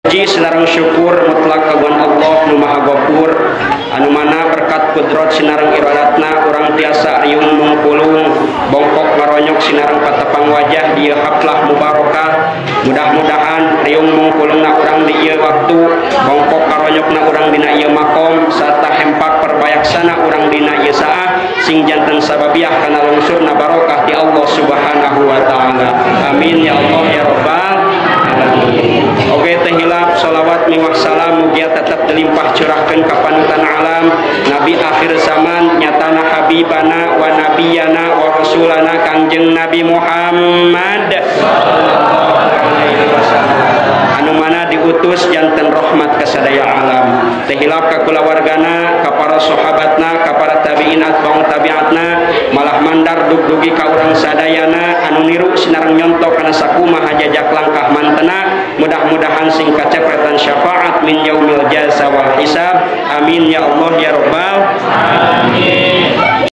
Puji sinareng syukur mutlak kagungan Allah nu Maha Ghafur anu mana berkat kudrat sinareng iradatna urang tiasa riung mungkulung bongkok ngaronyok sinareng patepang wajah dieu haflah mubarakah. Mudah-mudahan riung mungkulungna urang di ieu waktu bongkok ngaronyokna urang dina ieu makom sarta hempak perbayaksana urang dina ieu saah sing janten sababiah kana lungsurna barokah ti Allah Subhanahu wa taala. Amin ya Allah ya rabbal alamin. Oke teh hilap salawat miwah salam mugia tetap dilimpah curahkeun ka panutan alam nabi akhir zaman nyatana habibana wa nabiyana wa rasulana Kangjeng Nabi Muhammad sallallahu alaihi wasallam anu mana diutus janten rahmat ka sadaya alam. Teh hilap ka kulawargana ka para sahabatna ka para tabiin atba'u tabiatna malah mandar dug-dugi ka urang sadayana anu niru sinareng nyontok kana sakumaha jajak langkah mantena. Mudah-mudahan sing kacepretan syafaat min yaumil jaza wal hisab. Amin ya Allah ya rabbal